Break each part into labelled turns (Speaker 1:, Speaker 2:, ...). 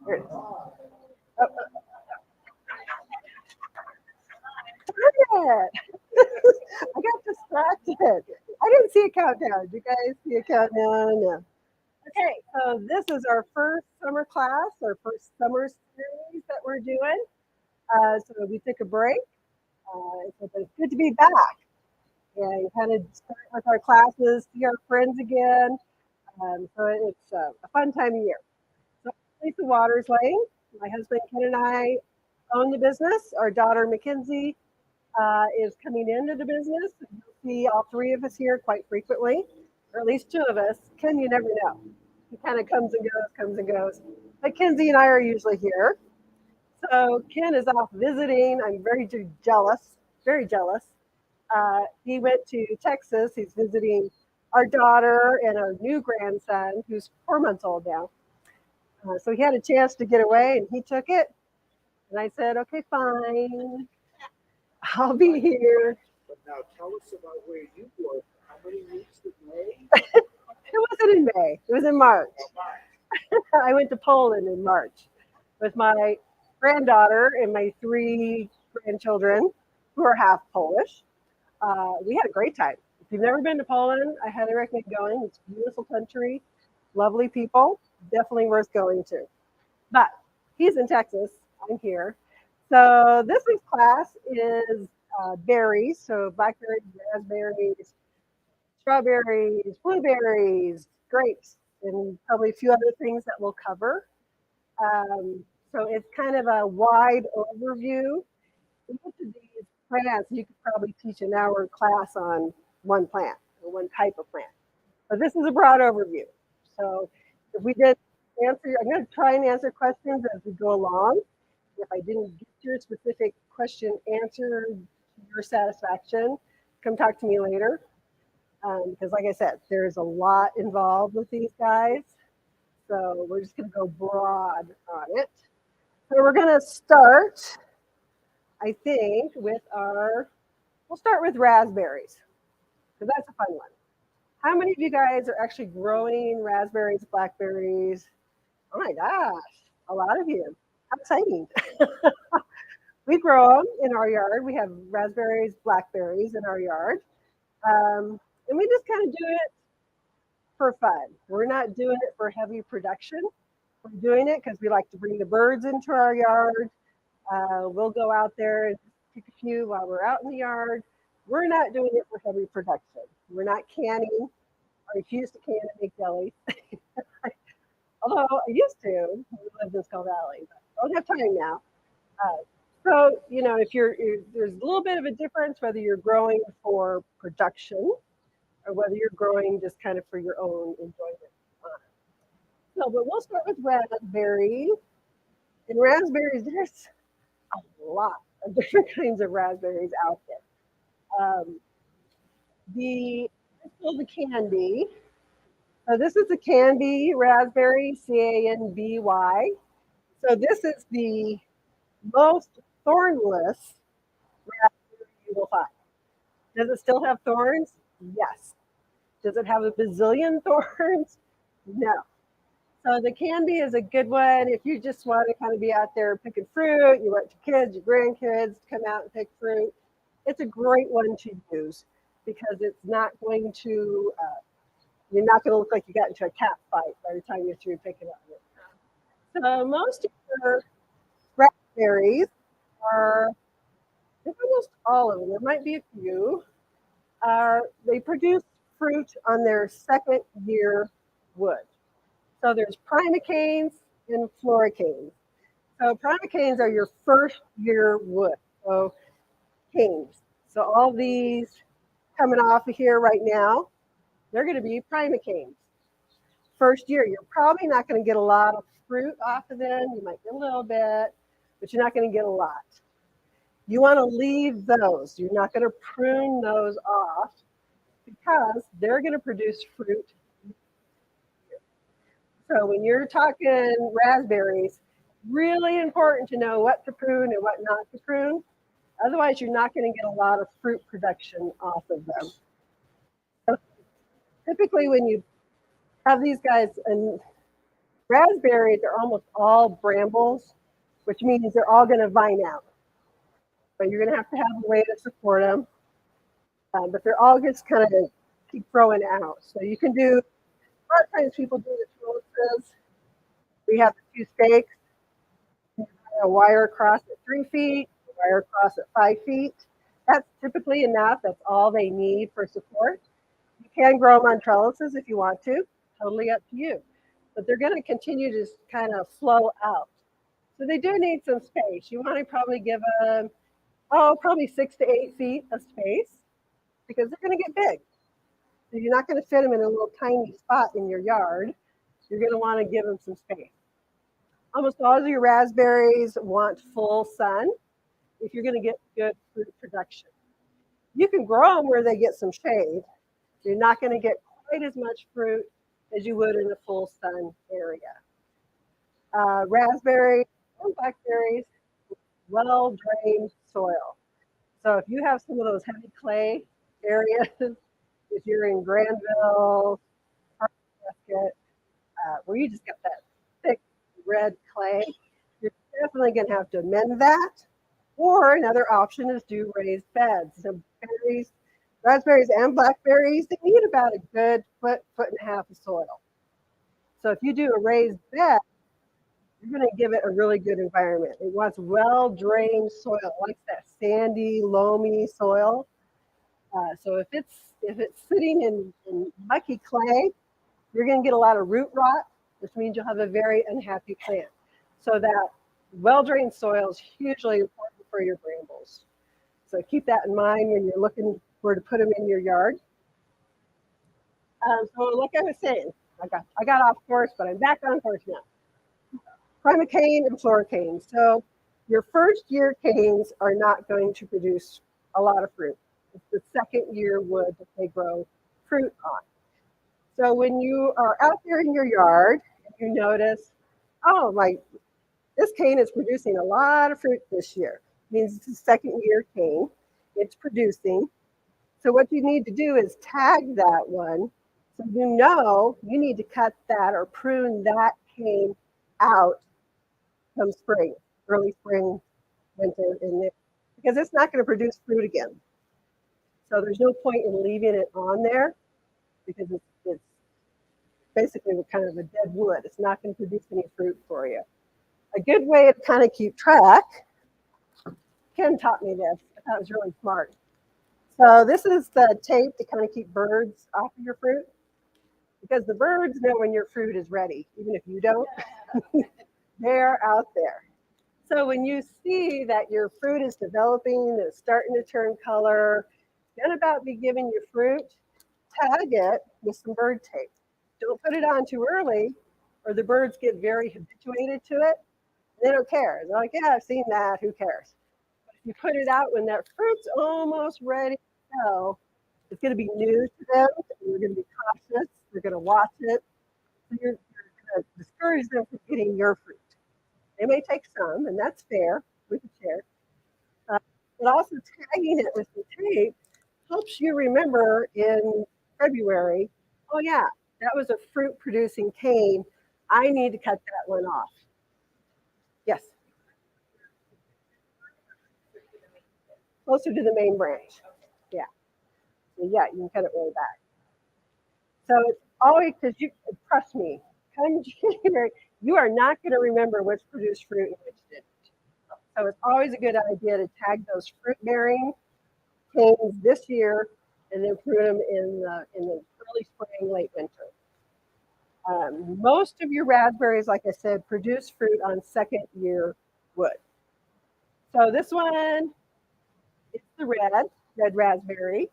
Speaker 1: Here it is. Oh, darn it. I got distracted. I didn't see a countdown. Did you guys see a countdown? No. Okay, so this is our first summer class, our first summer series that we're doing. So we took a break. But it's good to be back and kind of start with our classes, see our friends again. So it's a fun time of year. So Lisa Waters Lane, my husband Ken and I own the business. Our daughter Mackenzie is coming into the business. You'll see all three of us here quite frequently, or at least two of us. Ken, you never know. He kind of comes and goes, comes and goes. But Kenzie and I are usually here. So Ken is off visiting. I'm jealous, very jealous. He went to Texas. He's visiting our daughter and our new grandson, who's 4 months old now. So he had a chance to get away, and he took it. And I said, okay, fine. I'll be here.
Speaker 2: But now tell us about where you were. How many weeks in May?
Speaker 1: It wasn't in May. It was in March.
Speaker 2: Oh, my.
Speaker 1: I went to Poland in March with my granddaughter and my three grandchildren who are half Polish. We had a great time. If you've never been to Poland, I highly recommend going. It's a beautiful country, lovely people, definitely worth going to. But he's in Texas. I'm here. So this week's class is berries, so blackberries, raspberries, strawberries, blueberries, grapes, and probably a few other things that we'll cover. So it's kind of a wide overview. Each of these plants, you could probably teach an hour class on one plant or one type of plant. But this is a broad overview. So if we did answer, I'm going to try and answer questions as we go along. If I didn't get your specific question answered to your satisfaction, come talk to me later. Because like I said, there's a lot involved with these guys. So we're just going to go broad on it. So we're going to start, I think, we'll start with raspberries, because that's a fun one. How many of you guys are actually growing raspberries, blackberries? Oh my gosh, a lot of you. How exciting. We grow them in our yard. We have raspberries, blackberries in our yard. And we just kind of do it for fun. We're not doing it for heavy production. We're doing it because we like to bring the birds into our yard. We'll go out there and pick a few while we're out in the yard. We're not doing it for heavy production. We're not canning. I refuse to can and make jelly. Although I used to. We lived in Skull Valley, but I don't have time now. So, if there's a little bit of a difference whether you're growing for production or whether you're growing just kind of for your own enjoyment. So, but we'll start with raspberries. And raspberries, there's a lot of different kinds of raspberries out there. The candy. So this is the candy raspberry, Canby. So this is the most thornless raspberry you will find. Does it still have thorns? Yes. Does it have a bazillion thorns? No. So the candy is a good one if you just want to kind of be out there picking fruit. You want your kids, your grandkids to come out and pick fruit. It's a great one to use because it's not going to, you're not going to look like you got into a cat fight by the time you're through picking up it. So most of your raspberries are, almost all of them, there might be a few, they produce fruit on their second year wood. So there's primicanes and floricanes. So primicanes are your first year wood. So canes. So all these coming off of here right now, they're going to be primicanes. First year, you're probably not going to get a lot of fruit off of them. You might get a little bit, but you're not going to get a lot. You want to leave those. You're not going to prune those off because they're going to produce fruit. So when you're talking raspberries, really important to know what to prune and what not to prune. Otherwise, you're not going to get a lot of fruit production off of them. So typically, when you have these guys, and Raspberries are almost all brambles, which means they're all going to vine out. But you're going to have a way to support them. But they're all just kind of keep growing out. So you can do, a lot of times people do the trellises. We have a few stakes, a wire across at 3 feet, a wire across at 5 feet. That's typically enough. That's all they need for support. You can grow them on trellises if you want to, totally up to you. But they're going to continue to kind of flow out. So they do need some space. You want to probably give them, probably 6 to 8 feet of space because they're going to get big. So you're not going to fit them in a little tiny spot in your yard. You're going to want to give them some space. Almost all of your raspberries want full sun if you're going to get good fruit production. You can grow them where they get some shade. You're not going to get quite as much fruit as you would in a full sun area. Raspberries and blackberries, well-drained soil. So if you have some of those heavy clay areas, if you're in Granville, Prescott, where you just got that thick red clay, you're definitely going to have to amend that. Or another option is do raised beds. So berries, raspberries and blackberries, they need about a good foot and a half of soil. So if you do a raised bed, you're going to give it a really good environment. It wants well-drained soil. It likes that sandy, loamy soil. So if it's sitting in mucky clay, you're going to get a lot of root rot, which means you'll have a very unhappy plant. So that well-drained soil is hugely important for your brambles. So keep that in mind when you're looking where to put them in your yard. So like I was saying, I got off course, but I'm back on course now. Primocane and floricane. So your first year canes are not going to produce a lot of fruit. It's the second year wood that they grow fruit on. So when you are out there in your yard and you notice, oh, this cane is producing a lot of fruit this year. It means it's a second year cane. It's producing. So what you need to do is tag that one so you know you need to cut that or prune that cane out come spring, early spring, winter, and because it's not going to produce fruit again. So there's no point in leaving it on there because it's basically kind of a dead wood. It's not going to produce any fruit for you. A good way to kind of keep track, Ken taught me this. I thought it was really smart. So this is the tape to kind of keep birds off of your fruit because the birds know when your fruit is ready, even if you don't. They're out there. So when you see that your fruit is developing, it's starting to turn color, it's going to about be giving you fruit, tag it with some bird tape. Don't put it on too early or the birds get very habituated to it. They don't care. They're like, yeah, I've seen that. Who cares? But if you put it out when that fruit's almost ready to go, it's going to be new to them. They're going to be cautious. They're going to watch it. So you're going to discourage them from getting your fruit. They may take some, and that's fair. We can share. But also tagging it with the tape helps you remember in February, oh yeah, that was a fruit producing cane. I need to cut that one off. Yes. Closer to the main branch. Yeah. So yeah, you can cut it way back. So it's always, because you trust me, come January, you are not going to remember which produced fruit and which didn't. So it's always a good idea to tag those fruit bearing canes this year and then prune them in the early spring, late winter. Most of your raspberries, like I said, produce fruit on second year wood. So this one, it's the red raspberry.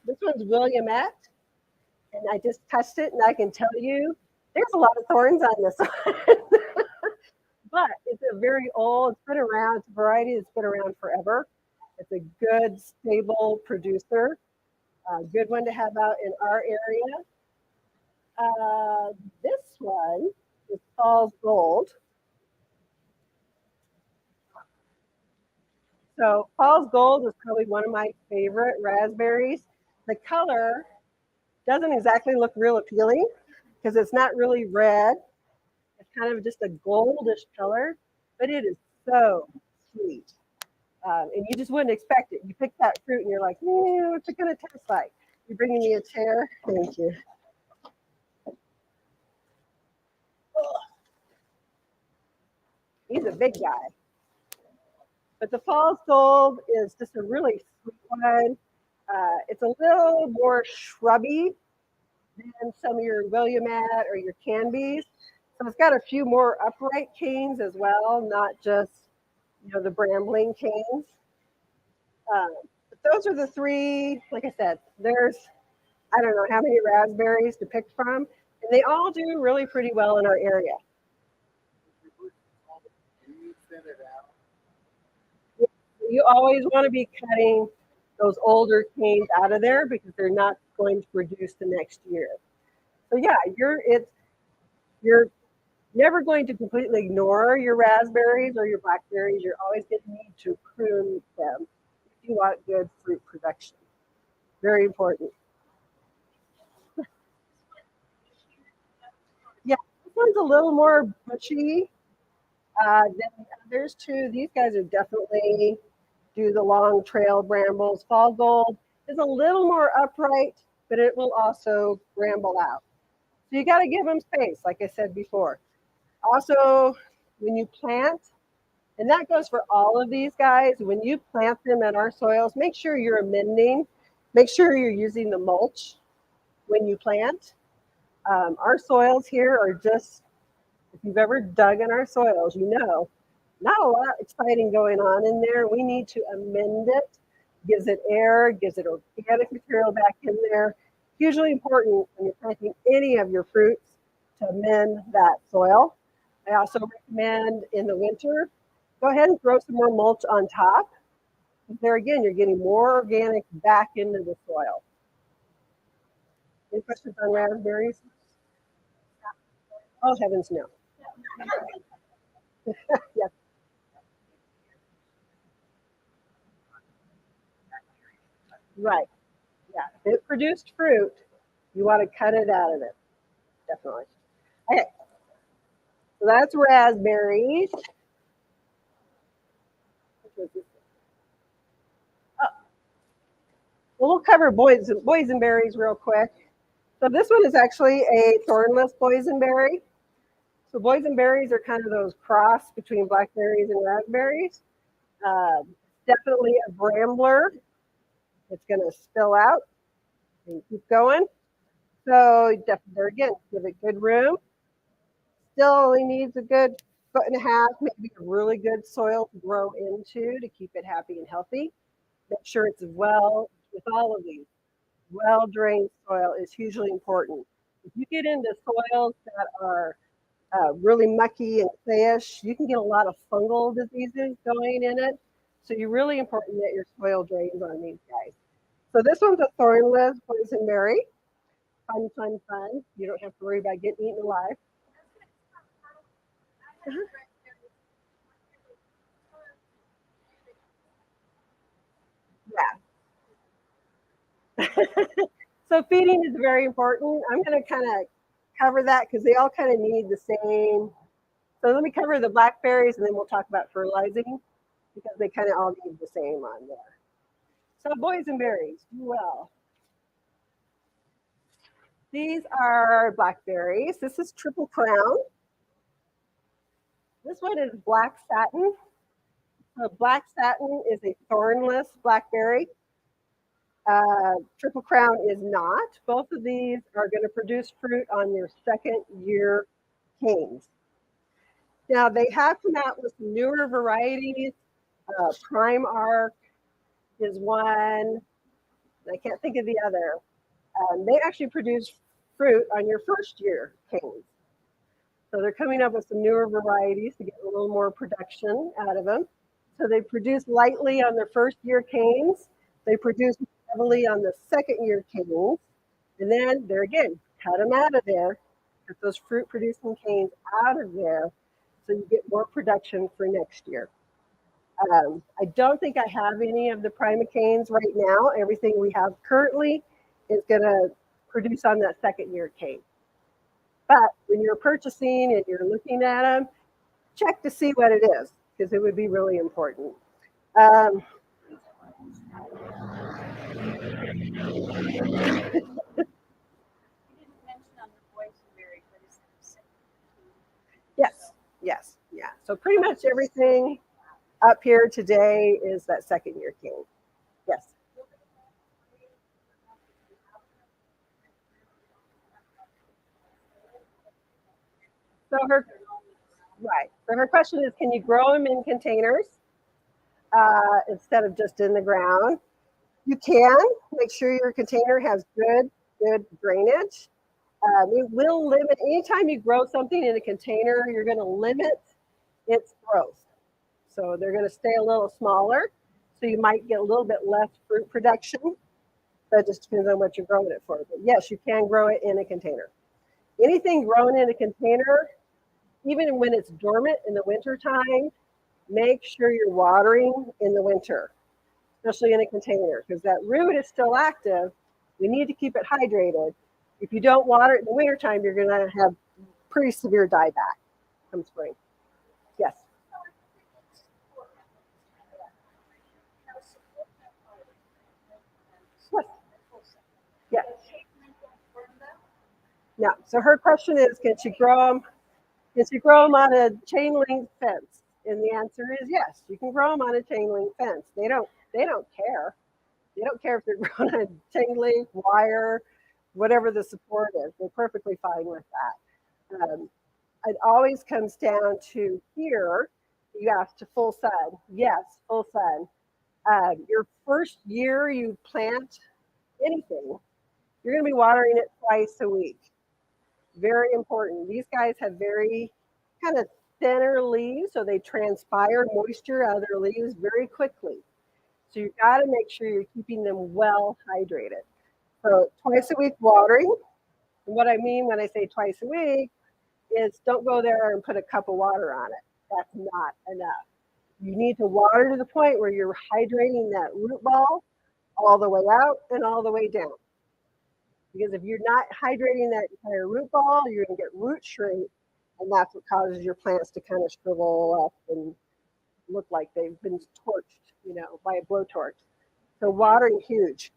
Speaker 1: This one's Williamette, and I just touched it, and I can tell you there's a lot of thorns on this one. But it's a very old, it's been around, it's a variety that's been around forever. It's a good, stable producer, a good one to have out in our area. This one is Falls Gold. So Falls Gold is probably one of my favorite raspberries. The color doesn't exactly look real appealing. because it's not really red. It's kind of just a goldish color, but it is so sweet. And you just wouldn't expect it. You pick that fruit and you're like, what's it going to taste like? You're bringing me a chair? Thank you. He's a big guy. But the false gold is just a really sweet one. It's a little more shrubby than some of your Williamette or your Canbies. So it's got a few more upright canes as well, not just the brambling canes. But those are the three. Like I said, there's I don't know how many raspberries to pick from, and they all do really pretty well in our area. You always want to be cutting those older canes out of there because they're not going to produce the next year. So yeah, you're never going to completely ignore your raspberries or your blackberries. You're always going to need to prune them if you want good fruit production. Very important. Yeah, this one's a little more bushy than the others too. These guys are definitely do the long trail brambles. Fall gold is a little more upright, but it will also bramble out. So you got to give them space, like I said before. Also, when you plant, and that goes for all of these guys, when you plant them in our soils, make sure you're amending, make sure you're using the mulch when you plant. Our soils here are just, if you've ever dug in our soils, not a lot exciting going on in there. We need to amend it, gives it air, gives it organic material back in there. Hugely important when you're planting any of your fruits to amend that soil. I also recommend in the winter, go ahead and throw some more mulch on top. There again, you're getting more organic back into the soil. Any questions on raspberries? Oh, heavens no. Yes. Right. Yeah. If it produced fruit, you want to cut it out of it. Definitely. Okay. So that's raspberries. Oh, well, we'll cover boysenberries real quick. So this one is actually a thornless boysenberry. So boysenberries are kind of those cross between blackberries and raspberries. Definitely a brambler. It's going to spill out and keep going. So there again, give it good room. Still only needs a good foot and a half, maybe a really good soil to grow into to keep it happy and healthy. Make sure it's well with all of these. Well drained soil is hugely important. If you get into soils that are really mucky and clayish, you can get a lot of fungal diseases going in it. So you're really important that your soil drains on these guys. So this one's a thornless boysenberry. Fun, fun, fun. You don't have to worry about getting eaten alive. Uh-huh. Yeah. So feeding is very important. I'm going to kind of cover that because they all kind of need the same. So let me cover the blackberries and then we'll talk about fertilizing because they kind of all need the same on there. So boysenberries, do well. These are blackberries. This is triple crown. This one is black satin. So black satin is a thornless blackberry. Triple crown is not. Both of these are going to produce fruit on your second year canes. Now they have come out with some newer varieties. Prime Arc is one. I can't think of the other. They actually produce fruit on your first year canes. So they're coming up with some newer varieties to get a little more production out of them. So they produce lightly on their first year canes. They produce heavily on the second year canes. And then there again, cut them out of there, cut those fruit producing canes out of there so you get more production for next year. I don't think I have any of the primocanes right now. Everything we have currently is going to produce on that second year cane. But when you're purchasing and you're looking at them, check to see what it is because it would be really important. Um, yes, yes, yeah. So pretty much everything up here today is that second year king. Yes. So her right. So her question is, can you grow them in containers instead of just in the ground? You can make sure your container has good drainage. It will limit anytime you grow something in a container, you're going to limit its growth. So they're going to stay a little smaller. So you might get a little bit less fruit production. That just depends on what you're growing it for. But yes, you can grow it in a container. Anything grown in a container, even when it's dormant in the wintertime, make sure you're watering in the winter, especially in a container, because that root is still active. We need to keep it hydrated. If you don't water it in the wintertime, you're going to have pretty severe dieback come spring. Yes. Yes. Yes. Now, so her question is, can she grow them? Can she grow them on a chain link fence? And the answer is yes. You can grow them on a chain link fence. They don't care. They don't care if they're grown on chain link, wire, whatever the support is. They're perfectly fine with that. It always comes down to here. You asked to full sun. Yes, full sun. Your first year you plant anything, you're going to be watering it twice a week. Very important. These guys have very kind of thinner leaves, so they transpire moisture out of their leaves very quickly. So you've got to make sure you're keeping them well hydrated. So twice a week watering. And what I mean when I say twice a week is don't go there and put a cup of water on it. That's not enough. You need to water to the point where you're hydrating that root ball all the way out and all the way down. Because if you're not hydrating that entire root ball, you're going to get root shrink, and that's what causes your plants to kind of shrivel up and look like they've been torched, by a blowtorch. So watering huge.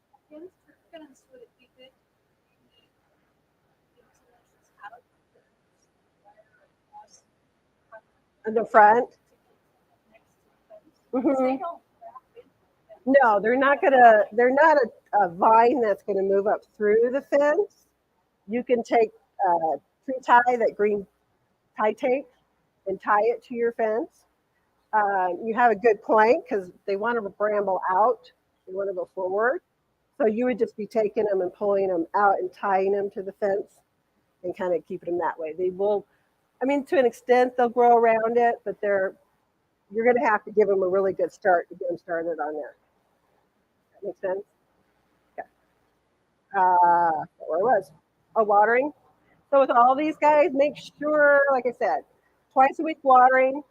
Speaker 1: In the front. Mhm. No, they're not gonna. They're not a vine that's gonna move up through the fence. You can take tree tie, that green tie tape, and tie it to your fence. You have a good point because they want to bramble out. They want to go forward. So you would just be taking them and pulling them out and tying them to the fence and kind of keeping them that way. They will, I mean, to an extent, they'll grow around it, but you're going to have to give them a really good start to get them started on there. That makes sense? Okay. Where I was. Oh, watering. So with all these guys, make sure, like I said, twice a week watering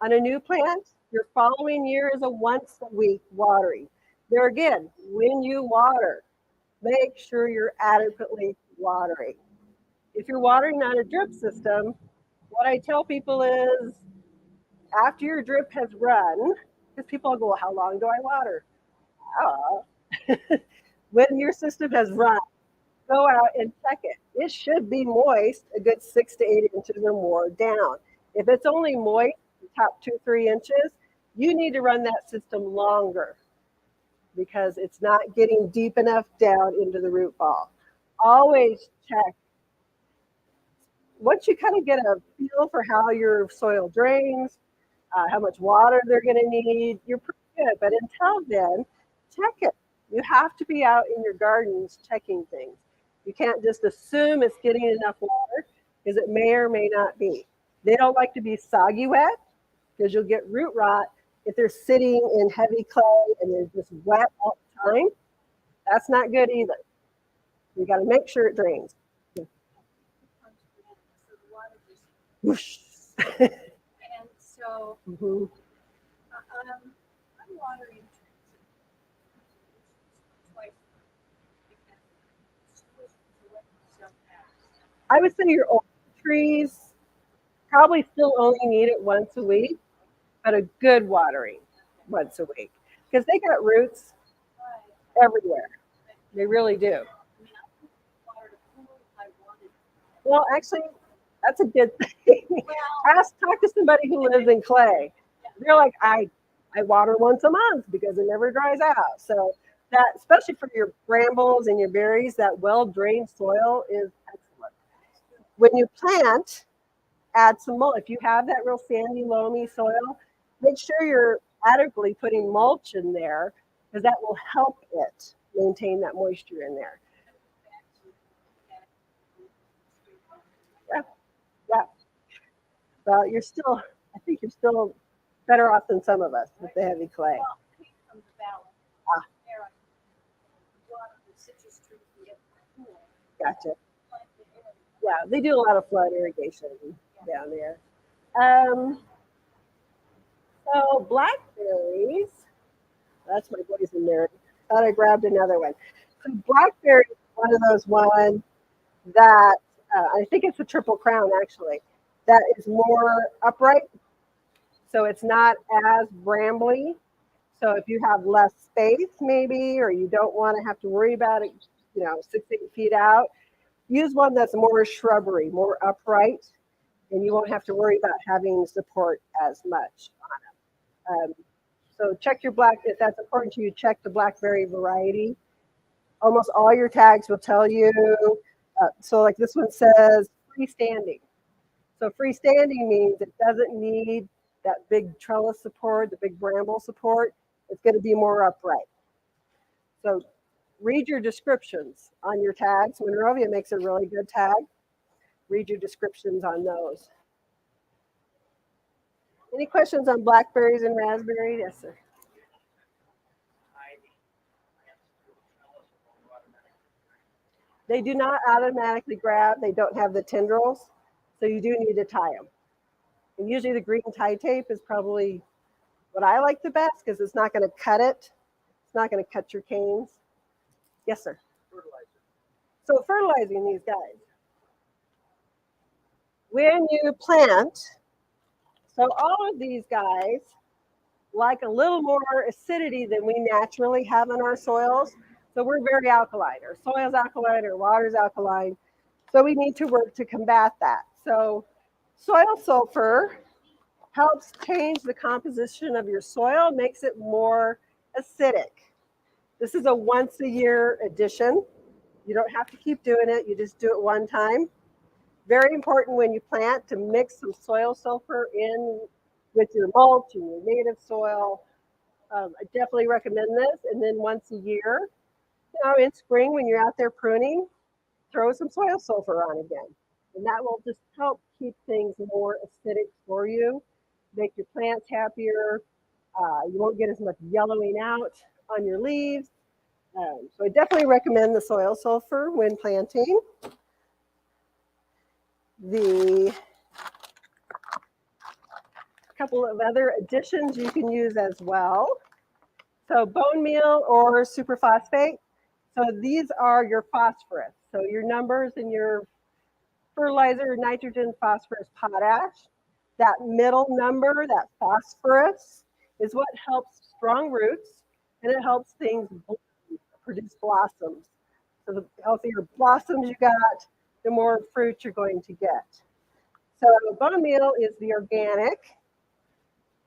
Speaker 1: on a new plant. Your following year is a once a week watering. There again, when you water, make sure you're adequately watering. If you're watering on a drip system, what I tell people is after your drip has run, because people go, how long do I water? Oh. When your system has run, go out and check it. It should be moist a good 6 to 8 inches or more down. If it's only moist, the top 2, 3 inches, you need to run that system longer because it's not getting deep enough down into the root ball. Always check. Once you kind of get a feel for how your soil drains, how much water they're going to need, you're pretty good. But until then, check it. You have to be out in your gardens checking things. You can't just assume it's getting enough water because it may or may not be. They don't like to be soggy wet because you'll get root rot if they're sitting in heavy clay and they're just wet all the time. That's not good either. You got to make sure it drains. Whoosh. Mhm. I would say your old trees probably still only need it once a week, but a good watering once a week because they got roots everywhere. They really do. Well, actually, that's a good thing. Talk to somebody who lives in clay. They're like, I water once a month because it never dries out. So that, especially for your brambles and your berries, that well drained soil is excellent. When you plant, add some mulch. If you have that real sandy, loamy soil, make sure you're adequately putting mulch in there because that will help it maintain that moisture in there. Yeah, yeah. Well, you're still, I think you're still better off than some of us with the heavy clay. Ah, gotcha. Yeah, they do a lot of flood irrigation down there. Um, so blackberries, that's my poison there. Thought I grabbed another one. So blackberry is one of those ones that I think it's the triple crown actually. That is more upright, so it's not as brambly. So if you have less space, maybe, or you don't want to have to worry about it, 6, 8 feet out, use one that's more shrubbery, more upright, and you won't have to worry about having support as much on them. So check your black, if that's important to you, check the blackberry variety. Almost all your tags will tell you. So like this one says freestanding. So freestanding means it doesn't need that big trellis support, the big bramble support. It's going to be more upright. So read your descriptions on your tags. Monrovia makes a really good tag. Read your descriptions on those. Any questions on blackberries and raspberry? Yes, sir. They do not automatically grab. They don't have the tendrils, so you do need to tie them. And usually the green tie tape is probably what I like the best because it's not going to cut it. It's not going to cut your canes. Yes, sir. So fertilizing these guys. When you plant, so all of these guys like a little more acidity than we naturally have in our soils. So we're very alkaline. Our soil's alkaline, our water's alkaline. So we need to work to combat that. So soil sulfur helps change the composition of your soil, makes it more acidic. This is a once a year addition. You don't have to keep doing it, you just do it one time. Very important when you plant to mix some soil sulfur in with your mulch and your native soil. I definitely recommend this. And then once a year, in spring when you're out there pruning, throw some soil sulfur on again. And that will just help keep things more acidic for you, make your plants happier. You won't get as much yellowing out on your leaves. So I definitely recommend the soil sulfur when planting. The couple of other additions you can use as well. So bone meal or superphosphate. So these are your phosphorus. So your numbers in your fertilizer, nitrogen, phosphorus, potash. That middle number, that phosphorus, is what helps strong roots and it helps things produce blossoms. So the healthier blossoms you got, the more fruit you're going to get. So bone meal is the organic.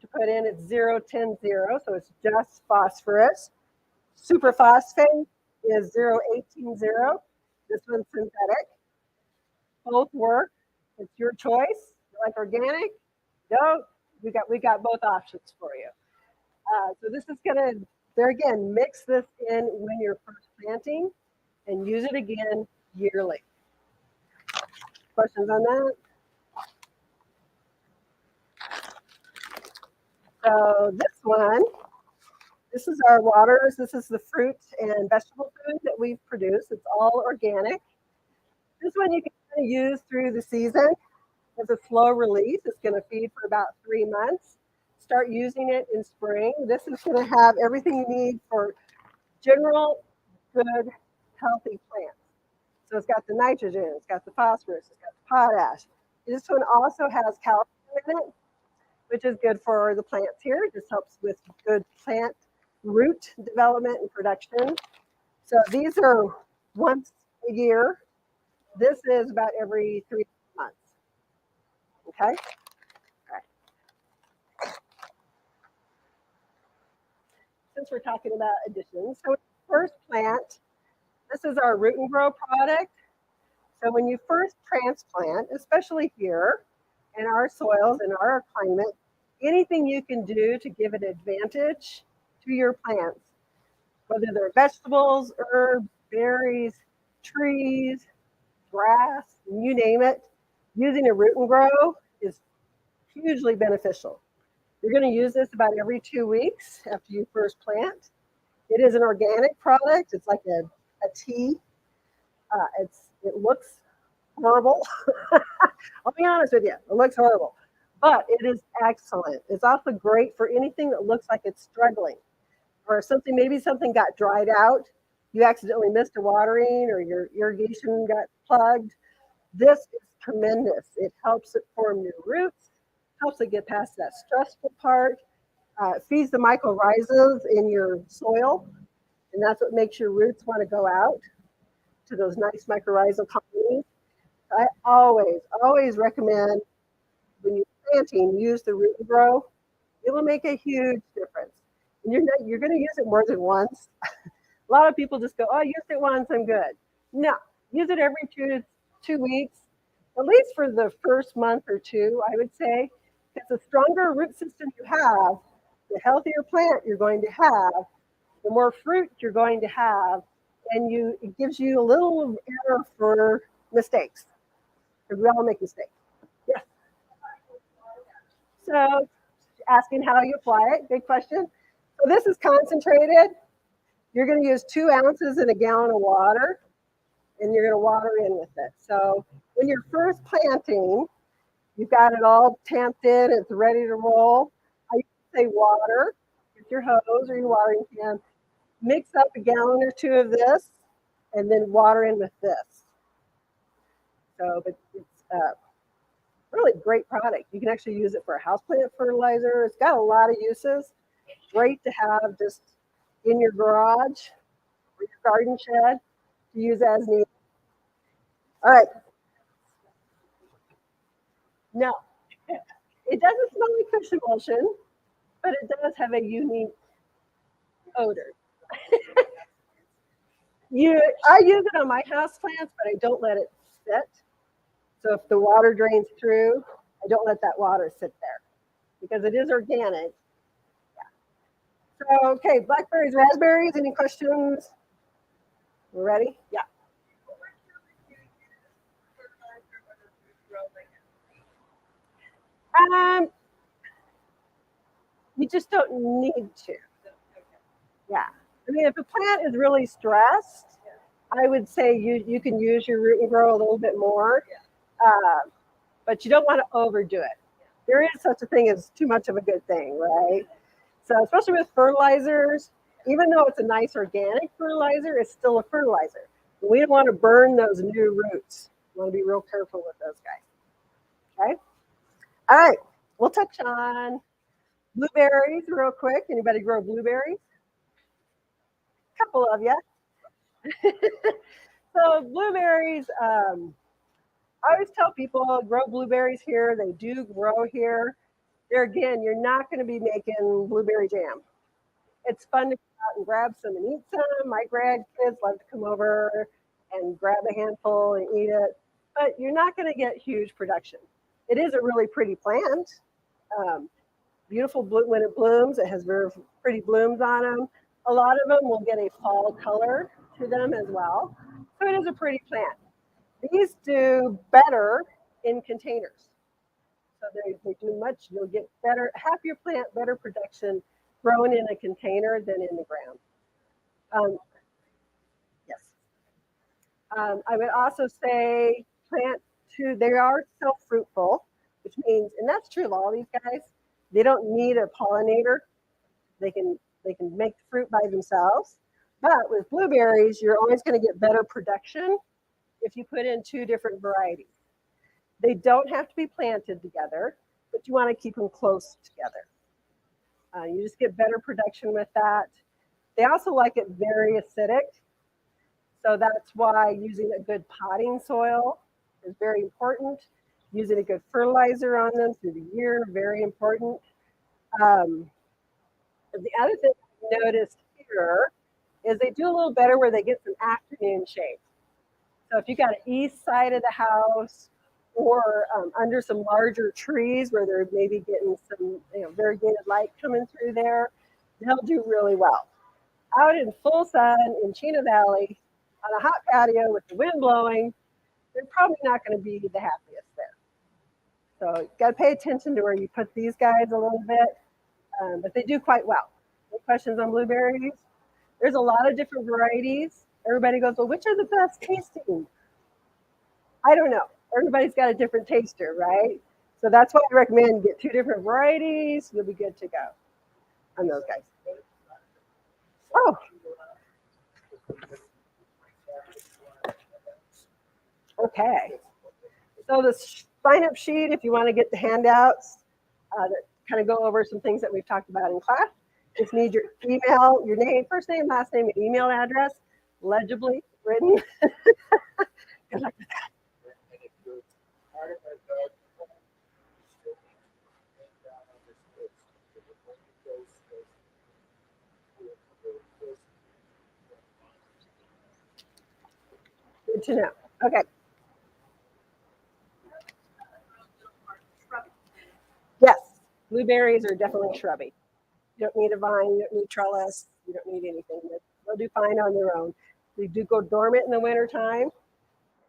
Speaker 1: To put in, it's 010, so it's just phosphorus. Superphosphate is 018. This one's synthetic. Both work. It's your choice. You like organic? Go. We got both options for you. So this is gonna, there again, mix this in when you're first planting and use it again yearly. Questions on that? So this one, this is our waters. This is the fruit and vegetable food that we produce. It's all organic. This one you can kind of use through the season. It's a slow release. It's going to feed for about 3 months. Start using it in spring. This is going to have everything you need for general, good, healthy plants. So it's got the nitrogen, it's got the phosphorus, it's got the potash. This one also has calcium in it, which is good for the plants here. This helps with good plant root development and production. So these are once a year. This is about every 3 months. Okay? All right. Since we're talking about additions, so first plant, this is our root and grow product. So when you first transplant, especially here in our soils, in our climate, anything you can do to give an advantage to your plants, whether they're vegetables, herbs, berries, trees, grass, you name it, using a root and grow is hugely beneficial. You're going to use this about every 2 weeks after you first plant. It is an organic product. It's like a tea. It looks horrible. I'll be honest with you, it looks horrible, but it is excellent. It's also great for anything that looks like it's struggling, or something, maybe something got dried out. You accidentally missed a watering, or your irrigation got plugged. This is tremendous. It helps it form new roots, helps it get past that stressful part. It feeds the mycorrhizas in your soil, and that's what makes your roots want to go out to those nice mycorrhizal colonies. I always recommend when you're planting, use the root and grow. It will make a huge difference. And you're going to use it more than once. A lot of people just go, oh, I used it once, I'm good. No, use it every 2 weeks, at least for the first month or two, I would say. Because the stronger root system you have, the healthier plant you're going to have, the more fruit you're going to have, and it gives you a little error for mistakes. Because we all make mistakes. Yes. So asking how you apply it, good question. So this is concentrated. You're going to use 2 ounces in a gallon of water, and you're going to water in with it. So when you're first planting, you've got it all tamped in, it's ready to roll. I say water with your hose or your watering can. Mix up a gallon or 2 of this, and then water in with this. So it's really great product. You can actually use it for a houseplant fertilizer. It's got a lot of uses. Great to have just in your garage or your garden shed to use as needed. All right. No, it doesn't smell like fish emulsion, but it does have a unique odor. I use it on my house plants, but I don't let it sit. So if the water drains through, I don't let that water sit there because it is organic. Yeah. So, okay, blackberries, raspberries, any questions? We're ready? Yeah. You just don't need to. Yeah. I mean, if a plant is really stressed, I would say you can use your root and grow a little bit more, but you don't want to overdo it. There is such a thing as too much of a good thing, right? So especially with fertilizers, even though it's a nice organic fertilizer, it's still a fertilizer. We don't want to burn those new roots. We want to be real careful with those guys. Okay. All right. We'll touch on blueberries real quick. Anybody grow blueberries? A couple of you. So blueberries, I always tell people grow blueberries here. They do grow here. There again, you're not going to be making blueberry jam. It's fun to go out and grab some and eat some. My grandkids love to come over and grab a handful and eat it, but you're not going to get huge production. It is a really pretty plant. Beautiful when it blooms. It has very pretty blooms on them. A lot of them will get a fall color to them as well. So it is a pretty plant. These do better in containers. So they do much, you'll get better, half your plant better production grown in a container than in the ground. Yes. I would also say plant too, they are self-fruitful, which means, and that's true of all these guys, they don't need a pollinator. They can make the fruit by themselves. But with blueberries, you're always going to get better production if you put in two different varieties. They don't have to be planted together, but you want to keep them close together. You just get better production with that. They also like it very acidic. So that's why using a good potting soil is very important. Using a good fertilizer on them through the year, very important. Um, the other thing I noticed here is they do a little better where they get some afternoon shade. So if you got an east side of the house or under some larger trees where they're maybe getting some variegated light coming through there, they'll do really well. Out in full sun in Chino Valley on a hot patio with the wind blowing, they're probably not going to be the happiest there. So you got to pay attention to where you put these guys a little bit, but they do quite well. Any questions on blueberries? There's a lot of different varieties. Everybody goes, well, which are the best tasting? I don't know. Everybody's got a different taster, right? So that's why I recommend get two different varieties. You'll be good to go on those guys. Oh. Okay. So the sign-up sheet, if you want to get the handouts that kind of go over some things that we've talked about in class, just need your email, your name, first name, last name, and email address, legibly written. Good luck with that. Good to know. Okay. Yes, blueberries are definitely shrubby. You don't need a vine, you don't need trellis, you don't need anything. They'll do fine on their own. They do go dormant in the wintertime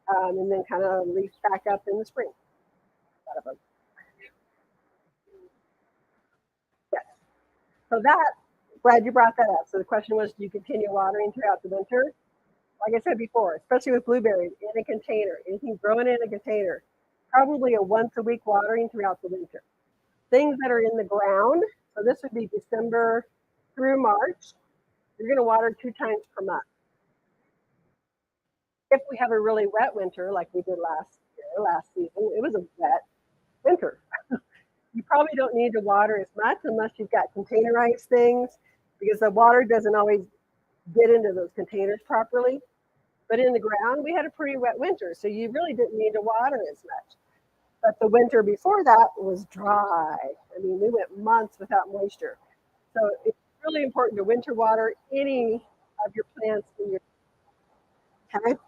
Speaker 1: and then kind of leaf back up in the spring. Yes. So that, glad you brought that up. So the question was, do you continue watering throughout the winter? Like I said before, especially with blueberries in a container, anything growing in a container, probably a once a week watering throughout the winter. Things that are in the ground, so this would be December through March, you're going to water 2 times per month. If we have a really wet winter like we did last season, it was a wet winter. You probably don't need to water as much unless you've got containerized things because the water doesn't always get into those containers properly. But in the ground, we had a pretty wet winter, so you really didn't need to water as much. But the winter before that was dry. I mean, we went months without moisture. So it's really important to winter water any of your plants in your okay.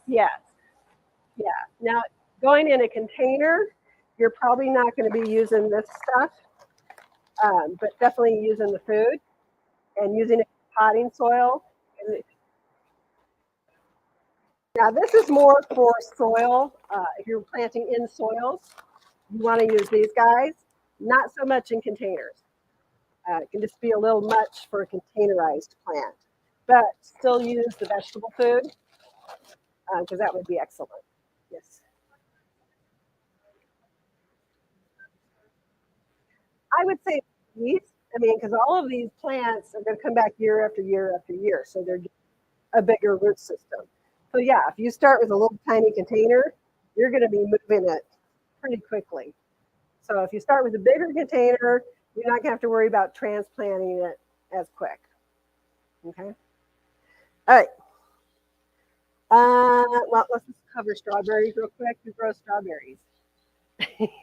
Speaker 1: Yes. Yeah. Now, going in a container, you're probably not going to be using this stuff, but definitely using the food and using potting soil. And now, this is more for soil. If you're planting in soils, you want to use these guys, not so much in containers. It can just be a little much for a containerized plant, but still use the vegetable food because that would be excellent. Yes. I would say these. I mean, because all of these plants are going to come back year after year after year, so they're a bigger root system. So yeah, if you start with a little tiny container, you're going to be moving it pretty quickly. So if you start with a bigger container, you're not going to have to worry about transplanting it as quick. Okay. All right. Well, let's just cover strawberries real quick. Who grows strawberries?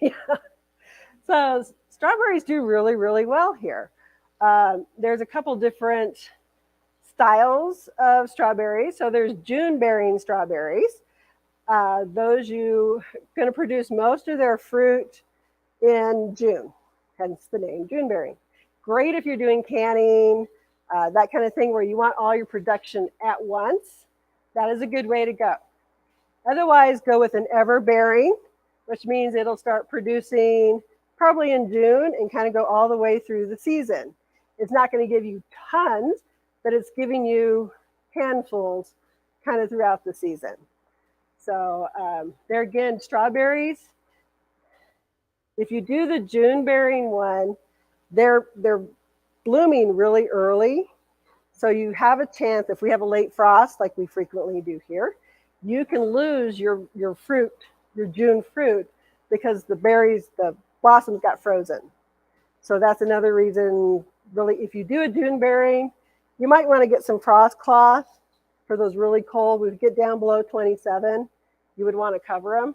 Speaker 1: Yeah. So strawberries do really, really well here. There's a couple different styles of strawberries. So there's June bearing strawberries. Those you going to produce most of their fruit in June, hence the name June bearing. Great if you're doing canning, that kind of thing where you want all your production at once. That is a good way to go. Otherwise, go with an ever bearing, which means it'll start producing probably in June and kind of go all the way through the season. It's not going to give you tons, but it's giving you handfuls kind of throughout the season. So there again, strawberries, if you do the June bearing one, they're blooming really early. So you have a chance, if we have a late frost, like we frequently do here, you can lose your fruit, your June fruit, because the berries, the blossoms got frozen. So that's another reason, really, if you do a June berrying, you might want to get some frost cloth for those really cold. We get down below 27, you would want to cover them.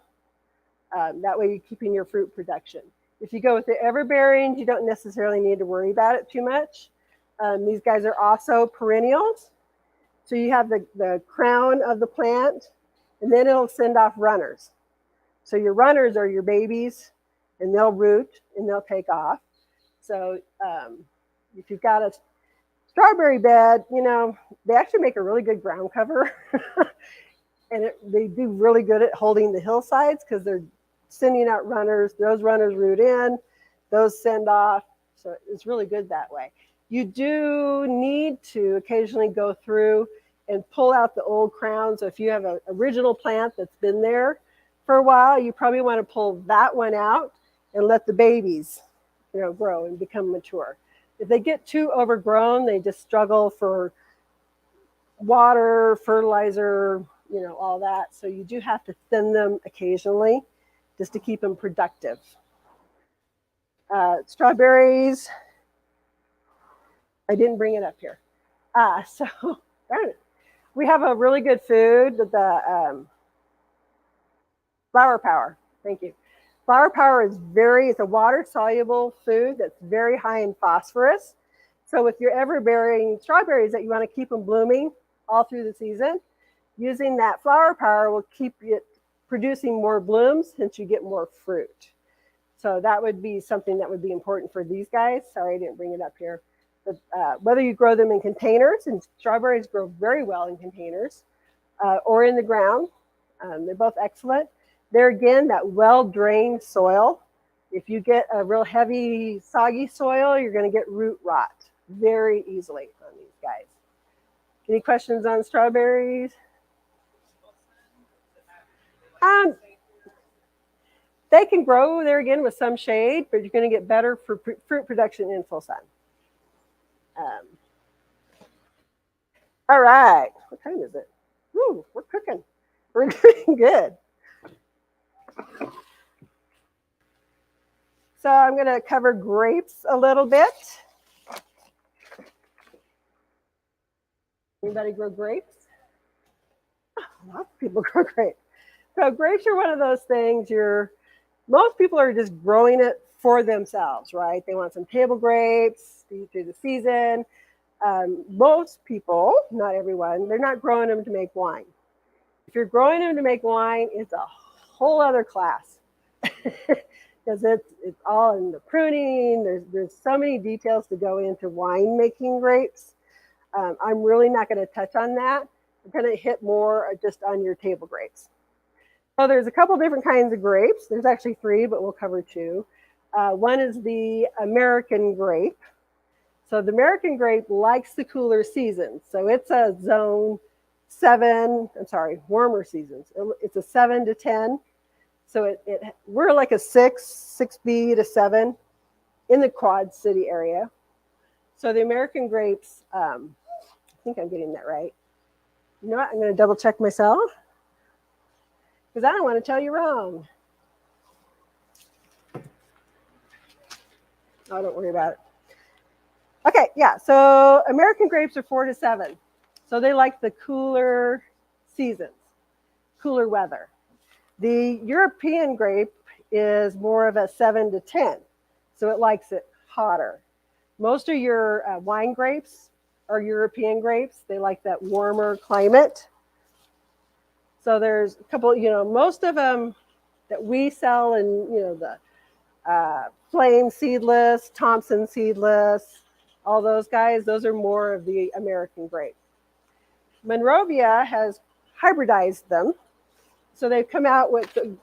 Speaker 1: That way you're keeping your fruit production. If you go with the everbearings, you don't necessarily need to worry about it too much. These guys are also perennials. So you have the crown of the plant, and then it'll send off runners. So your runners are your babies, and they'll root and they'll take off. So if you've got a strawberry bed, you know, they actually make a really good ground cover. And they do really good at holding the hillsides because they're sending out runners. Those runners root in, those send off. So it's really good that way. You do need to occasionally go through and pull out the old crown. So if you have an original plant that's been there for a while, you probably want to pull that one out and let the babies, you know, grow and become mature. If they get too overgrown, they just struggle for water, fertilizer, you know, all that. So you do have to thin them occasionally just to keep them productive. Strawberries, I didn't bring it up here. So we have a really good food, the Flower Power. Thank you. Flower Power is it's a water-soluble food that's very high in phosphorus. So with your ever-bearing strawberries that you want to keep them blooming all through the season, using that Flower Power will keep it producing more blooms since you get more fruit. So that would be something that would be important for these guys. Sorry, I didn't bring it up here. But whether you grow them in containers, and strawberries grow very well in containers, or in the ground, they're both excellent. There again, that well-drained soil. If you get a real heavy, soggy soil, you're going to get root rot very easily on these guys. Any questions on strawberries? They can grow there again with some shade, but you're going to get better for fruit production in full sun. All right. What time is it? Ooh, we're cooking. We're doing good. So I'm going to cover grapes a little bit. Anybody grow grapes? Oh, lots of people grow grapes. So grapes are one of those things most people are just growing it for themselves, right? They want some table grapes to eat through the season. Most people, not everyone, they're not growing them to make wine. If you're growing them to make wine, it's a whole other class. Because it's all in the pruning. There's so many details to go into wine making grapes. I'm really not going to touch on that. I'm going to hit more just on your table grapes. So there's a couple different kinds of grapes. There's actually 3, but we'll cover 2. One is the American grape. So the American grape likes the cooler seasons. So it's a zone 7, warmer seasons. It's a 7 to 10. So we're like a 6B to 7 in the Quad City area. So the American grapes, I think I'm getting that right. You know what? I'm going to double check myself because I don't want to tell you wrong. Oh, don't worry about it. Okay, yeah. So American grapes are 4 to 7. So they like the cooler seasons, cooler weather. The European grape is more of a 7 to 10. So it likes it hotter. Most of your wine grapes are European grapes. They like that warmer climate. So there's a couple, most of them that we sell in, the Flame seedless, Thompson seedless, all those guys, those are more of the American grape. Monrovia has hybridized them. So they've come out with the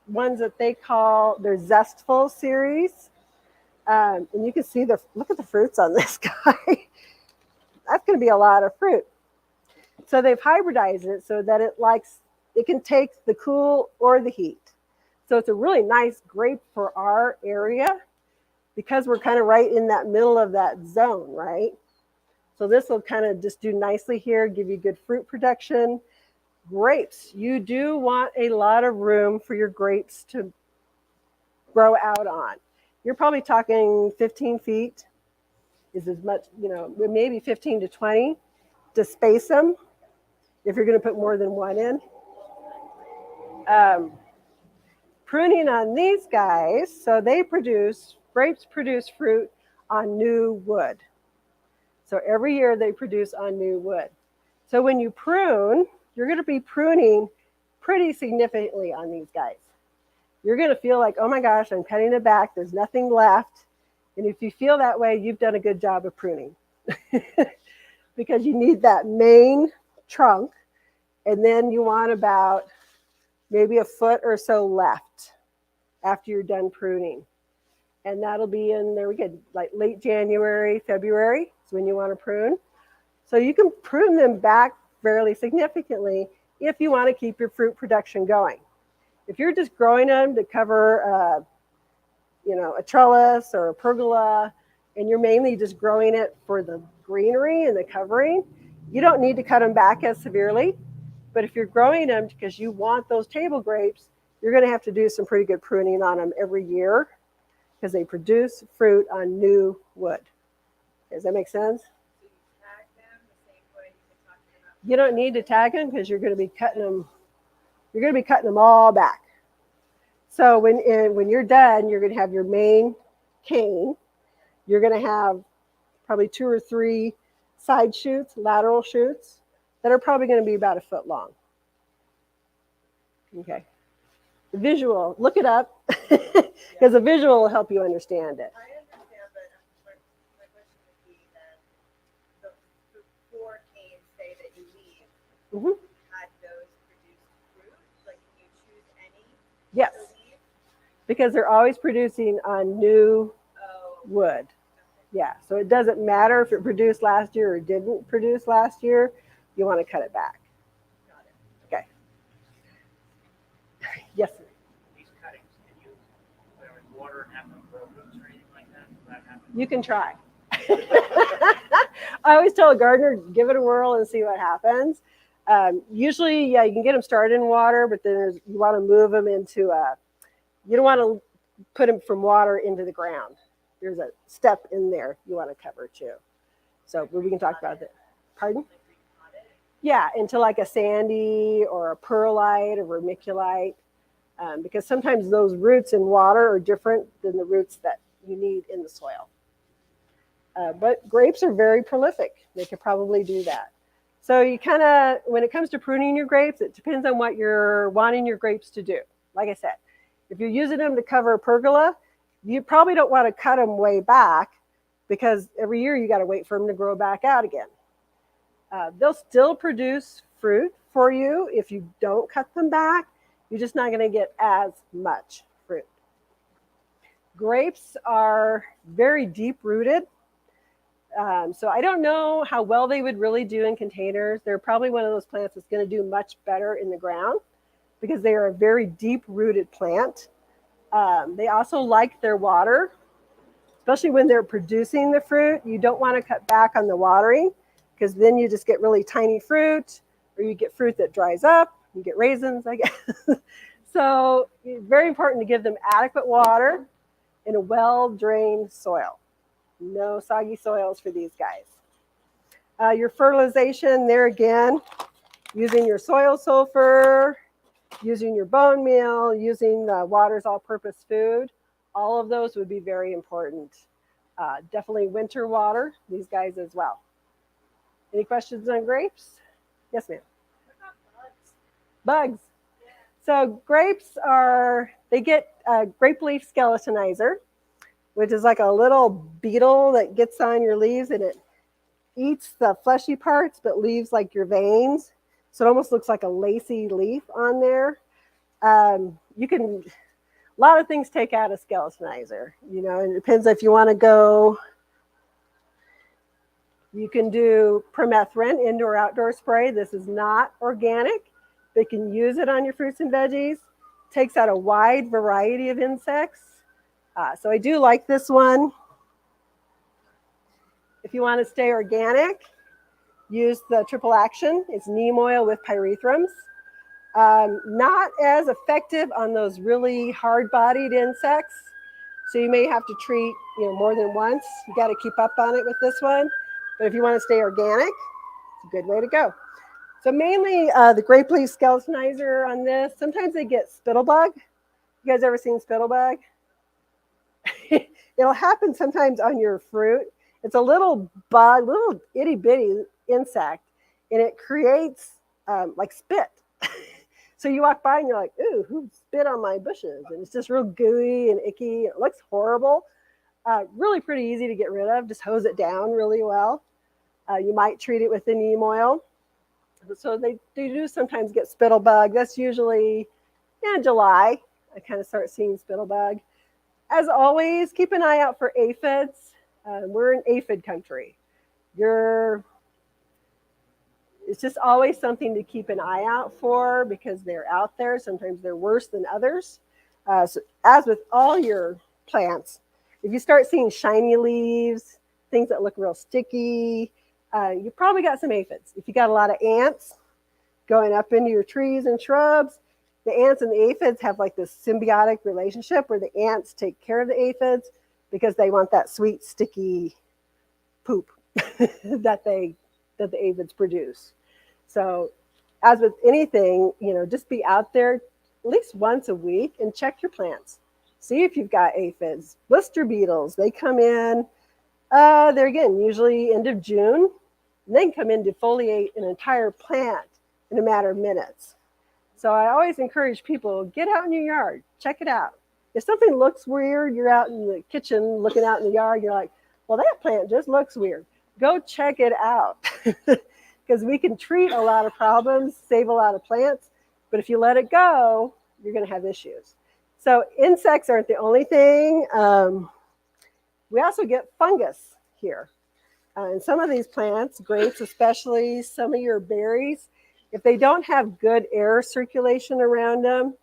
Speaker 1: ones that they call their Zestful series. And you can see look at the fruits on this guy. That's going to be a lot of fruit. So they've hybridized it so that it can take the cool or the heat. So it's a really nice grape for our area because we're kind of right in that middle of that zone, right? So this will kind of just do nicely here, give you good fruit production. Grapes, you do want a lot of room for your grapes to grow out on. You're probably talking 15 feet is as much, maybe 15 to 20 to space them if you're going to put more than one in. Pruning on these guys, so grapes produce fruit on new wood. So every year they produce on new wood. So when you prune, you're going to be pruning pretty significantly on these guys. You're going to feel like, oh my gosh, I'm cutting it back. There's nothing left. And if you feel that way, you've done a good job of pruning because you need that main trunk. And then you want about maybe a foot or so left after you're done pruning. And that'll be in there. We get like late January, February is when you want to prune. So you can prune them back fairly significantly if you want to keep your fruit production going. If you're just growing them to cover, a trellis or a pergola, and you're mainly just growing it for the greenery and the covering, you don't need to cut them back as severely. But if you're growing them because you want those table grapes, you're going to have to do some pretty good pruning on them every year because they produce fruit on new wood. Does that make sense?
Speaker 3: So you tag them the same way you've been talking about?
Speaker 1: You don't need to tag them because you're going to be cutting them. You're going to be cutting them all back. So when you're done, you're going to have your main cane. You're going to have probably 2 or 3 side shoots, lateral shoots, that are probably going to be about a foot long. Okay. The visual, look it up, because the visual will help you understand it.
Speaker 3: I understand, but my question would be then, the 4 canes, say, that you leave, had those produced fruit? Like, can you choose any
Speaker 1: Yes,
Speaker 3: to leave?
Speaker 1: because they're always producing on new wood. Yeah, so it doesn't matter if it produced last year or didn't produce last year. You want to cut it back.
Speaker 3: Got it.
Speaker 1: Okay. Yes, sir.
Speaker 2: These cuttings, can you put them in water and have them grow roots or anything like that? Will that happen?
Speaker 1: You can try. I always tell a gardener, give it a whirl and see what happens. Usually, yeah, you can get them started in water, but then you want to move them into you don't want to put them from water into the ground. There's a step in there you want to cover too. So we can talk about that. Pardon? Yeah, into like a sandy or a perlite or vermiculite, because sometimes those roots in water are different than the roots that you need in the soil. But grapes are very prolific. They could probably do that. So you kind of, when it comes to pruning your grapes, it depends on what you're wanting your grapes to do. Like I said, if you're using them to cover a pergola, you probably don't want to cut them way back because every year you got to wait for them to grow back out again. They'll still produce fruit for you if you don't cut them back. You're just not going to get as much fruit. Grapes are very deep rooted. So I don't know how well they would really do in containers. They're probably one of those plants that's going to do much better in the ground because they are a very deep rooted plant. They also like their water, especially when they're producing the fruit. You don't want to cut back on the watering because then you just get really tiny fruit, or you get fruit that dries up. You get raisins, I guess. So it's very important to give them adequate water in a well-drained soil. No soggy soils for these guys. Your fertilization, there again, using your soil sulfur, using your bone meal, using the water's all-purpose food. All of those would be very important. Definitely winter water, these guys as well. Any questions on grapes? Yes, ma'am.
Speaker 3: What about bugs?
Speaker 1: Bugs.
Speaker 3: Yeah.
Speaker 1: So grapes they get a grape leaf skeletonizer, which is like a little beetle that gets on your leaves and it eats the fleshy parts but leaves like your veins. So it almost looks like a lacy leaf on there. A lot of things take out a skeletonizer, and it depends if you want to go. You can do permethrin, indoor outdoor spray. This is not organic, but you can use it on your fruits and veggies. Takes out a wide variety of insects. So I do like this one. If you want to stay organic, use the triple action. It's neem oil with pyrethrums. Not as effective on those really hard-bodied insects. So you may have to treat, more than once. You got to keep up on it with this one. But if you want to stay organic, it's a good way to go. So mainly the grape leaf skeletonizer on this. Sometimes they get spittlebug. You guys ever seen spittlebug? It'll happen sometimes on your fruit. It's a little bug, little itty bitty insect, and it creates like spit. So you walk by and you're like, ooh, who spit on my bushes? And it's just real gooey and icky. It looks horrible. Really pretty easy to get rid of. Just hose it down really well. You might treat it with the neem oil. So they do sometimes get spittlebug. That's usually in July. I kind of start seeing spittlebug. As always, keep an eye out for aphids. We're in aphid country. It's just always something to keep an eye out for because they're out there. Sometimes they're worse than others. So as with all your plants, if you start seeing shiny leaves, things that look real sticky, you probably got some aphids. If you got a lot of ants going up into your trees and shrubs, the ants and the aphids have like this symbiotic relationship where the ants take care of the aphids because they want that sweet, sticky poop that the aphids produce. So as with anything, just be out there at least once a week and check your plants. See if you've got aphids. Blister beetles, they come in, they're again, usually end of June, and they can come in to defoliate an entire plant in a matter of minutes. So I always encourage people, get out in your yard, check it out. If something looks weird, you're out in the kitchen looking out in the yard, you're like, well, that plant just looks weird. Go check it out. Because we can treat a lot of problems, save a lot of plants, but if you let it go, you're going to have issues. So insects aren't the only thing. We also get fungus here. And some of these plants, grapes especially, some of your berries, if they don't have good air circulation around them,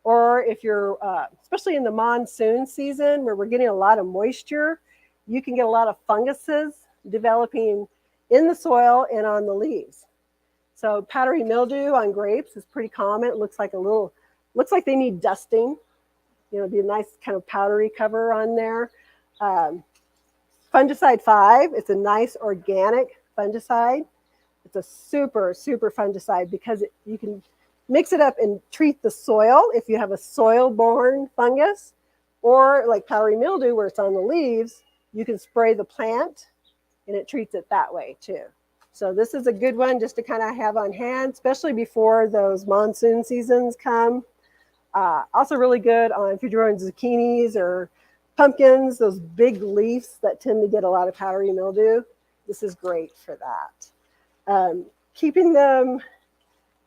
Speaker 1: or if you're, especially in the monsoon season where we're getting a lot of moisture, you can get a lot of funguses developing in the soil and on the leaves. So powdery mildew on grapes is pretty common. It looks like they need dusting. Be a nice kind of powdery cover on there. Fungicide 5, it's a nice organic fungicide. It's a super, super fungicide because you can mix it up and treat the soil if you have a soil-borne fungus, or like powdery mildew where it's on the leaves, you can spray the plant and it treats it that way too. So this is a good one just to kind of have on hand, especially before those monsoon seasons come. Also really good on if you're growing zucchinis or pumpkins, those big leaves that tend to get a lot of powdery mildew. This is great for that. Keeping them,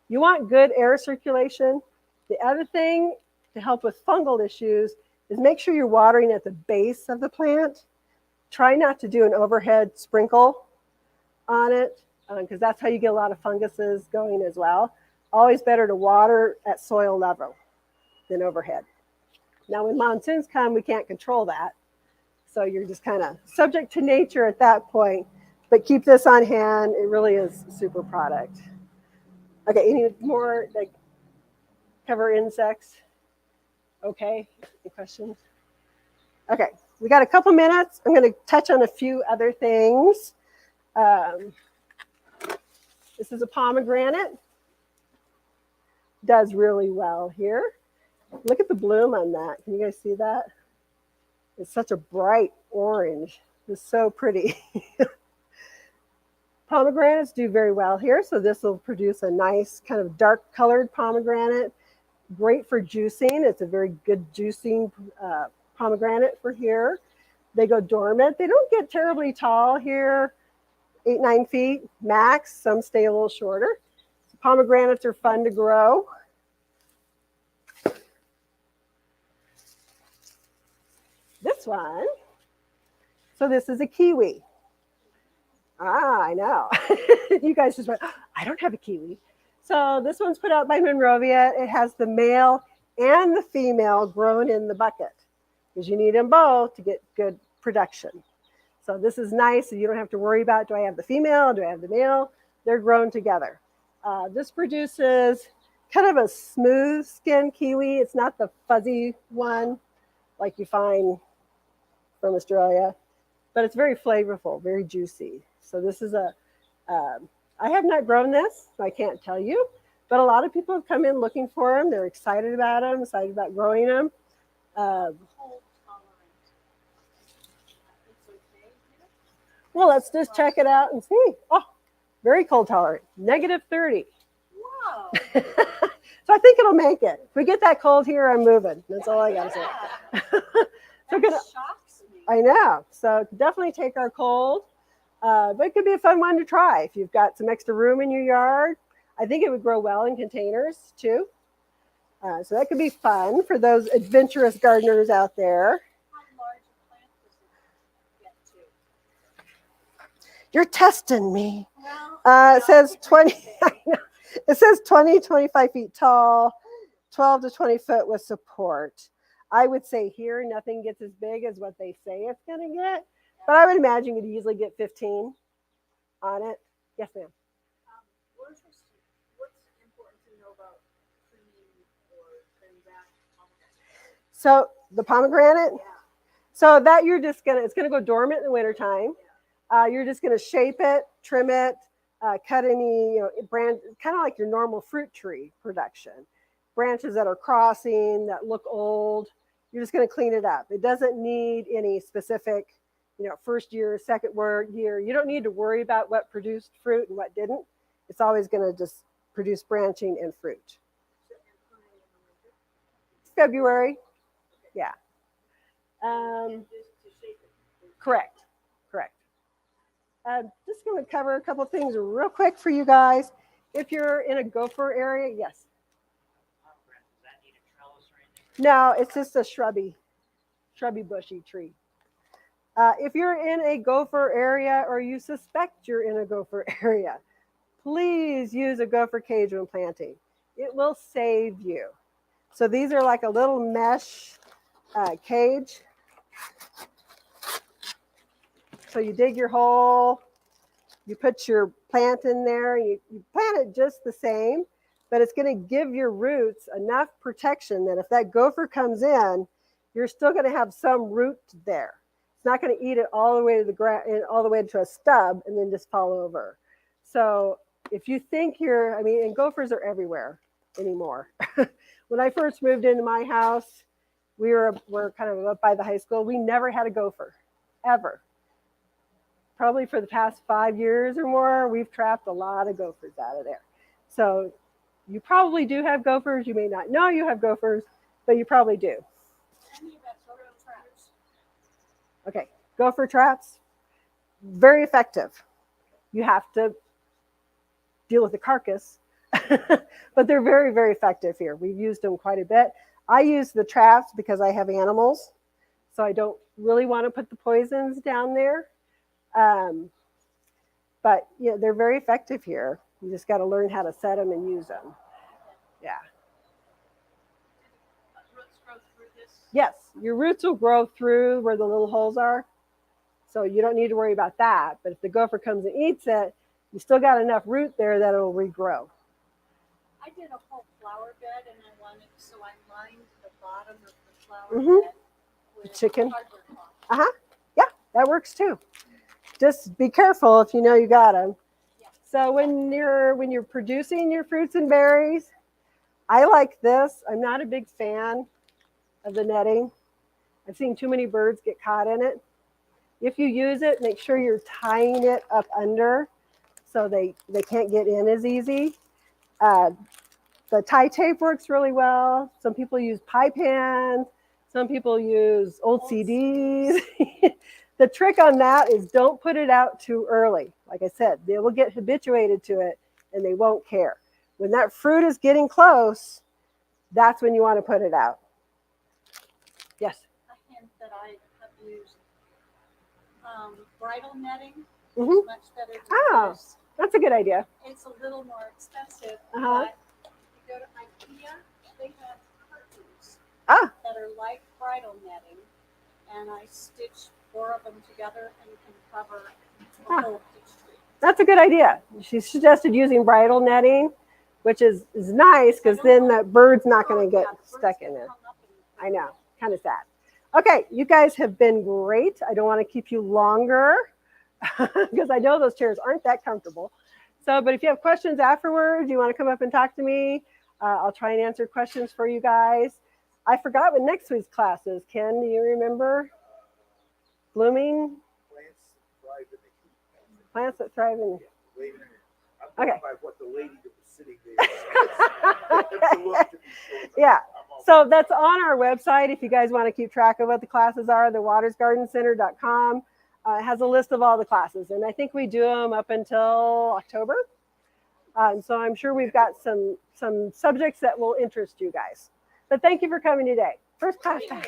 Speaker 1: you want good air circulation. The other thing to help with fungal issues is make sure you're watering at the base of the plant. Try not to do an overhead sprinkle on it because that's how you get a lot of funguses going as well. Always better to water at soil level than overhead. Now when monsoons come, we can't control that. So you're just kind of subject to nature at that point, but keep this on hand. It really is a super product. Okay, any more like cover insects? Okay, any questions? Okay, we got a couple minutes. I'm going to touch on a few other things. This is a pomegranate. Does really well here. Look at the bloom on that. Can you guys see that? It's such a bright orange. It's so pretty. Pomegranates do very well here. So this will produce a nice kind of dark colored pomegranate. Great for juicing. It's a very good juicing pomegranate for here. They go dormant. They don't get terribly tall here, 8-9 feet max. Some stay a little shorter. So pomegranates are fun to grow. This one, so this is a kiwi. I know. You guys just went, oh, I don't have a kiwi. So this one's put out by Monrovia. It has the male and the female grown in the bucket because you need them both to get good production. So this is nice. So you don't have to worry about, do I have the female? Do I have the male? They're grown together. This produces kind of a smooth skin kiwi. It's not the fuzzy one like you find from Australia, but it's very flavorful, very juicy. So this is I have not grown this, so I can't tell you, but a lot of people have come in looking for them. They're excited about them, excited about growing them. Well, let's just check it out and see. Oh, very cold tolerant, -30.
Speaker 3: Wow.
Speaker 1: So I think it'll make it. If we get that cold here, I'm moving. That's all I got to say. So
Speaker 3: That shocks me.
Speaker 1: I know. So definitely take our cold. But it could be a fun one to try if you've got some extra room in your yard. I think it would grow well in containers too. So that could be fun for those adventurous gardeners out there.
Speaker 3: How large a plant does it get to?
Speaker 1: You're testing me.
Speaker 3: Well,
Speaker 1: It says 20. It says 20, 25 feet tall, 12 to 20 foot with support. I would say here nothing gets as big as what they say it's going to get, but I would imagine you'd easily get 15 on it. Yes, ma'am.
Speaker 3: what's important to know about trimming or trimming back pomegranate?
Speaker 1: So the pomegranate,
Speaker 3: Yeah.
Speaker 1: so that you're just going to, it's going to go dormant in the wintertime. You're just going to shape it, trim it, cut any, branch, kind of like your normal fruit tree production. Branches that are crossing, that look old, you're just going to clean it up. It doesn't need any specific, first year, second year. You don't need to worry about what produced fruit and what didn't. It's always going to just produce branching and fruit. February, yeah. Correct. Just going to cover a couple things real quick for you guys. If you're in a gopher area, yes.
Speaker 2: Does that need a trellis or anything?
Speaker 1: No, it's just a shrubby bushy tree. If you're in a gopher area or you suspect you're in a gopher area, please use a gopher cage when planting. It will save you. So these are like a little mesh cage. So you dig your hole, you put your plant in there, you plant it just the same, but it's going to give your roots enough protection that if that gopher comes in, you're still going to have some root there. It's not going to eat it all the way to the ground, all the way to a stub, and then just fall over. So if you think and gophers are everywhere anymore. When I first moved into my house, we're kind of up by the high school. We never had a gopher, ever. Probably for the past 5 years or more, we've trapped a lot of gophers out of there. So you probably do have gophers. You may not know you have gophers, but you probably do. Okay, gopher traps, very effective. You have to deal with the carcass, but they're very, very effective here. We've used them quite a bit. I use the traps because I have animals, so I don't really want to put the poisons down there. But they're very effective here. You just got to learn how to set them and use them. Yeah.
Speaker 3: Roots grow through this.
Speaker 1: Yes, your roots will grow through where the little holes are. So you don't need to worry about that. But if the gopher comes and eats it, you still got enough root there that it'll regrow.
Speaker 3: I did a whole flower bed, and I lined the bottom of the flower bed with
Speaker 1: Chicken.
Speaker 3: cardboard cloth.
Speaker 1: Yeah, that works too. Just be careful if you know you got them.
Speaker 3: Yeah.
Speaker 1: So when you're producing your fruits and berries, I like this. I'm not a big fan of the netting. I've seen too many birds get caught in it. If you use it, make sure you're tying it up under so they can't get in as easy. The tie tape works really well. Some people use pie pans. Some people use old CDs. The trick on that is don't put it out too early. Like I said, they will get habituated to it and they won't care. When that fruit is getting close, that's when you want to put it out. Yes?
Speaker 3: A hint that I have used, bridal netting
Speaker 1: Mhm.
Speaker 3: is much better to use.
Speaker 1: That's a good idea.
Speaker 3: It's a little more expensive,
Speaker 1: Uh-huh.
Speaker 3: but if you go to IKEA, they have curtains
Speaker 1: Ah.
Speaker 3: that are like bridal netting, and I stitch
Speaker 4: 4 of them together and can cover
Speaker 1: Ah.
Speaker 4: a whole peach tree.
Speaker 1: That's a good idea. She suggested using bridal netting, which is nice because then the bird's not going to get stuck in there. I know, kind of sad. Okay, you guys have been great. I don't want to keep you longer because I know those chairs aren't that comfortable. So, but if you have questions afterwards, you want to come up and talk to me, I'll try and answer questions for you guys. I forgot what next week's class is. Ken, do you remember? Blooming? Plants that thrive in. Okay. Yeah. So that's on our website if you guys want to keep track of what the classes are, thewatersgardencenter.com. It has a list of all the classes, and I think we do them up until October. So I'm sure we've got some subjects that will interest you guys. But thank you for coming today. First class time.